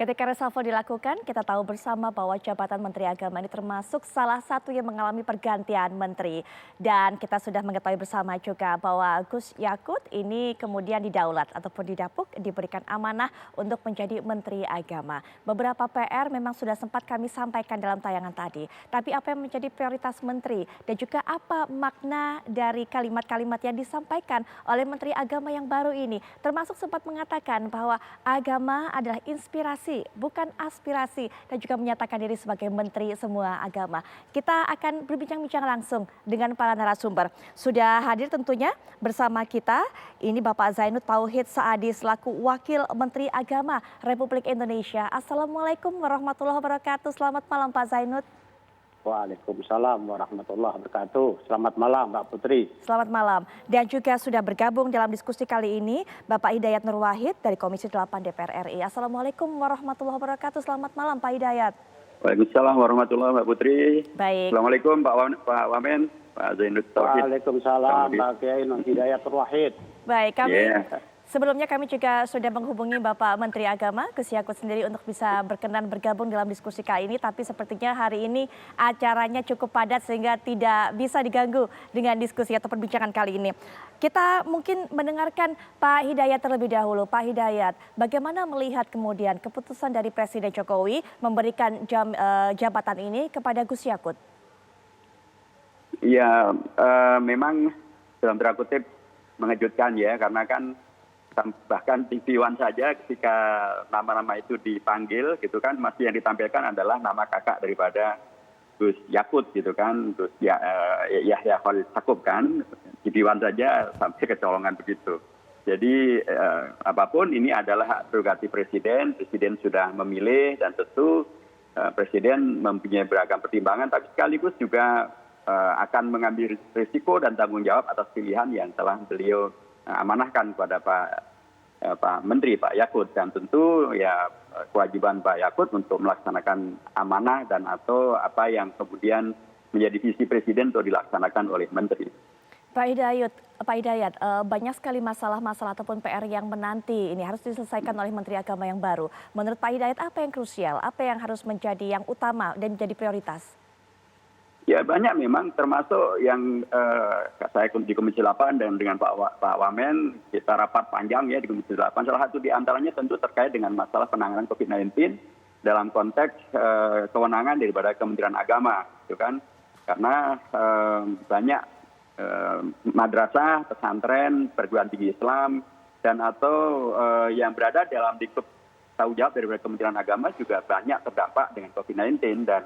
Ketika reshuffle dilakukan, kita tahu bersama bahwa jabatan Menteri Agama ini termasuk salah satu yang mengalami pergantian menteri. Dan kita sudah mengetahui bersama juga bahwa Gus Yakut ini kemudian didaulat ataupun didapuk diberikan amanah untuk menjadi Menteri Agama. Beberapa PR memang sudah sempat kami sampaikan dalam tayangan tadi. Tapi apa yang menjadi prioritas menteri dan juga apa makna dari kalimat-kalimat yang disampaikan oleh Menteri Agama yang baru ini. Termasuk sempat mengatakan bahwa agama adalah inspirasi, bukan aspirasi, dan juga menyatakan diri sebagai menteri semua agama. Kita akan berbincang-bincang langsung dengan para narasumber. Sudah hadir tentunya bersama kita, ini Bapak Zainud Tauhid Saadi selaku Wakil Menteri Agama Republik Indonesia. Assalamualaikum warahmatullahi wabarakatuh. Selamat malam Pak Zainud. Waalaikumsalam warahmatullahi wabarakatuh. Selamat malam Mbak Putri. Selamat malam. Dan juga sudah bergabung dalam diskusi kali ini Bapak Hidayat Nur Wahid dari Komisi 8 DPR RI. Assalamualaikum warahmatullahi wabarakatuh. Selamat malam Pak Hidayat. Waalaikumsalam warahmatullahi wabarakatuh, Mbak Putri. Baik. Assalamualaikum Pak Wamen, Pak Zainud Tauhid. Waalaikumsalam Pak Kiai Nur Hidayat Nur Wahid. Baik, sebelumnya kami juga sudah menghubungi Bapak Menteri Agama Gus Yakut sendiri untuk bisa berkenan bergabung dalam diskusi kali ini. Tapi sepertinya hari ini acaranya cukup padat sehingga tidak bisa diganggu dengan diskusi atau perbincangan kali ini. Kita mungkin mendengarkan Pak Hidayat terlebih dahulu. Pak Hidayat, bagaimana melihat kemudian keputusan dari Presiden Jokowi memberikan jabatan ini kepada Gus Yakut? Ya, memang dalam tanda kutip mengejutkan ya, karena kan bahkan TV One saja ketika nama-nama itu dipanggil gitu kan, masih yang ditampilkan adalah nama kakak daripada Gus Yakut gitu kan, Gus Yahya Khalil Stakuf kan. TV One saja sampai kecolongan begitu. Jadi apapun ini adalah hak prerogatif presiden. Presiden sudah memilih dan tentu presiden mempunyai beragam pertimbangan, tapi sekaligus juga akan mengambil risiko dan tanggung jawab atas pilihan yang telah beliau amanahkan kepada Pak Menteri, Pak Yakut. Dan tentu ya kewajiban Pak Yakut untuk melaksanakan amanah dan atau apa yang kemudian menjadi visi Presiden untuk dilaksanakan oleh Menteri. Pak Hidayat, banyak sekali masalah-masalah ataupun PR yang menanti ini harus diselesaikan oleh Menteri Agama yang baru. Menurut Pak Hidayat, apa yang krusial, apa yang harus menjadi yang utama dan menjadi prioritas? Ya banyak memang, termasuk yang saya di Komisi 8 dan dengan Pak Wamen kita rapat panjang ya di Komisi 8. Salah satu di antaranya tentu terkait dengan masalah penanganan COVID-19 dalam konteks kewenangan daripada Kementerian Agama, gitu kan? Karena banyak madrasah, pesantren, perguruan tinggi Islam dan atau yang berada dalam lingkup tanggung jawab daripada Kementerian Agama juga banyak terdampak dengan COVID-19 dan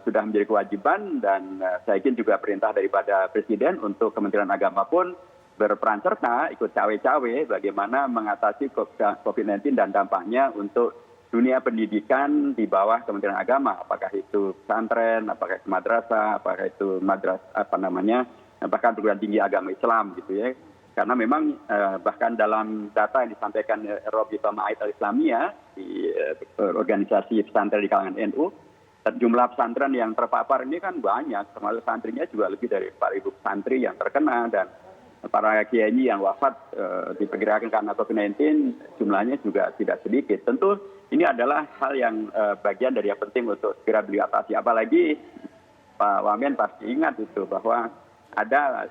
sudah menjadi kewajiban dan saya yakin juga perintah daripada Presiden untuk Kementerian Agama pun berperan serta ikut cawe-cawe bagaimana mengatasi COVID-19 dan dampaknya untuk dunia pendidikan di bawah Kementerian Agama, apakah itu pesantren, apakah itu madrasah, apakah itu bahkan perguruan tinggi agama Islam gitu ya. Karena memang bahkan dalam data yang disampaikan Rabithah Ma'ahid Al-Islamiyah di organisasi pesantren di kalangan NU, jumlah pesantren yang terpapar ini kan banyak, termasuk santrinya juga lebih dari 4.000 santri yang terkena dan para kiai yang wafat diperkirakan karena COVID-19 jumlahnya juga tidak sedikit. Tentu ini adalah hal yang bagian dari yang penting untuk segera diatasi. Apalagi Pak Wamen pasti ingat itu bahwa ada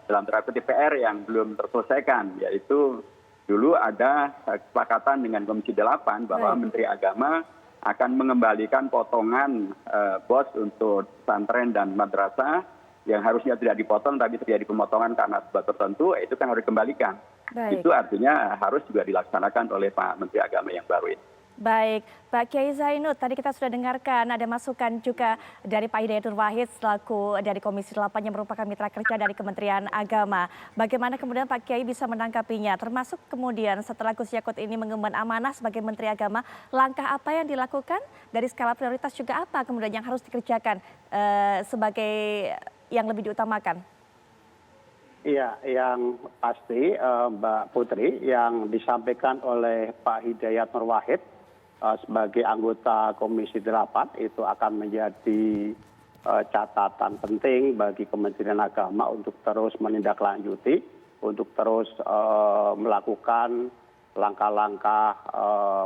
dalam tanda kutip PR yang belum terselesaikan, yaitu dulu ada kesepakatan dengan Komisi 8 bahwa Menteri Agama akan mengembalikan potongan BOS untuk pesantren dan madrasah yang harusnya tidak dipotong tapi terjadi pemotongan karena sebab tertentu, itu kan harus dikembalikan. Itu artinya harus juga dilaksanakan oleh Pak Menteri Agama yang baru ini. Baik, Pak Kiai Zainud, tadi kita sudah dengarkan ada masukan juga dari Pak Hidayat Nur Wahid selaku dari Komisi 8 yang merupakan mitra kerja dari Kementerian Agama. Bagaimana kemudian Pak Kiai bisa menangkapinya? Termasuk kemudian setelah Gus Yakut ini mengemban amanah sebagai Menteri Agama, langkah apa yang dilakukan dari skala prioritas juga apa kemudian yang harus dikerjakan sebagai yang lebih diutamakan? Iya, yang pasti Mbak Putri yang disampaikan oleh Pak Hidayat Nur Wahid sebagai anggota Komisi 8 itu akan menjadi catatan penting bagi Kementerian Agama untuk terus menindaklanjuti, untuk terus melakukan langkah-langkah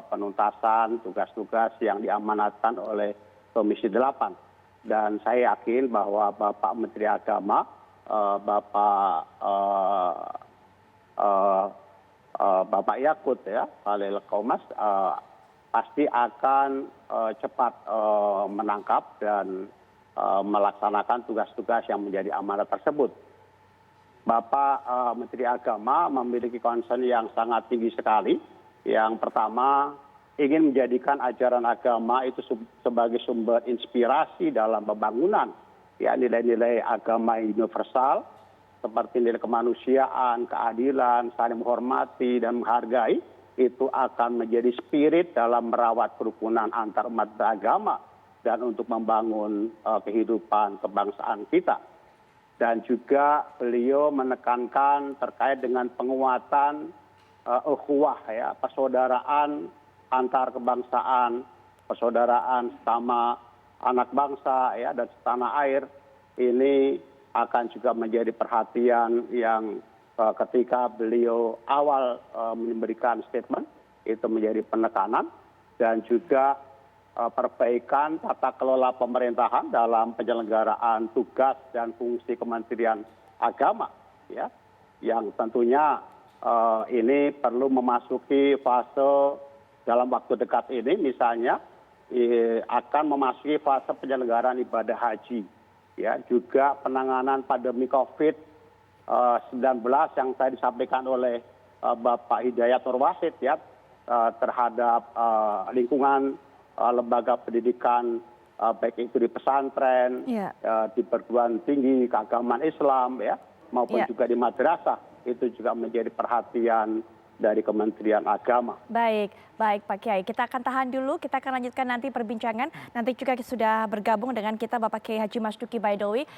penuntasan tugas-tugas yang diamanatkan oleh Komisi 8. Dan saya yakin bahwa Bapak Menteri Agama, Bapak Yakut ya, Khalil Qomas, pasti akan cepat menangkap dan melaksanakan tugas-tugas yang menjadi amanat tersebut. Bapak Menteri Agama memiliki concern yang sangat tinggi sekali. Yang pertama, ingin menjadikan ajaran agama itu sebagai sumber inspirasi dalam pembangunan ya, nilai-nilai agama universal seperti nilai kemanusiaan, keadilan, saling menghormati dan menghargai, itu akan menjadi spirit dalam merawat kerukunan antar umat beragama dan untuk membangun kehidupan kebangsaan kita. Dan juga beliau menekankan terkait dengan penguatan ukhuwah ya, persaudaraan antar kebangsaan, persaudaraan sesama anak bangsa ya, dan setanah air. Ini akan juga menjadi perhatian yang ketika beliau awal memberikan statement itu menjadi penekanan, dan juga perbaikan tata kelola pemerintahan dalam penyelenggaraan tugas dan fungsi Kementerian Agama ya, yang tentunya ini perlu memasuki fase dalam waktu dekat ini, misalnya akan memasuki fase penyelenggaraan ibadah haji ya, juga penanganan pandemi COVID-19 yang tadi disampaikan oleh Bapak Hidayat Nurwasid ya, terhadap lingkungan lembaga pendidikan, baik itu di pesantren, di perguruan tinggi keagamaan Islam ya, maupun juga di madrasah, itu juga menjadi perhatian dari Kementerian Agama. Baik, baik Pak Kiai. Kita akan tahan dulu, kita akan lanjutkan nanti perbincangan. Nanti juga sudah bergabung dengan kita Bapak Kiai Haji Mas Duki Baidowi,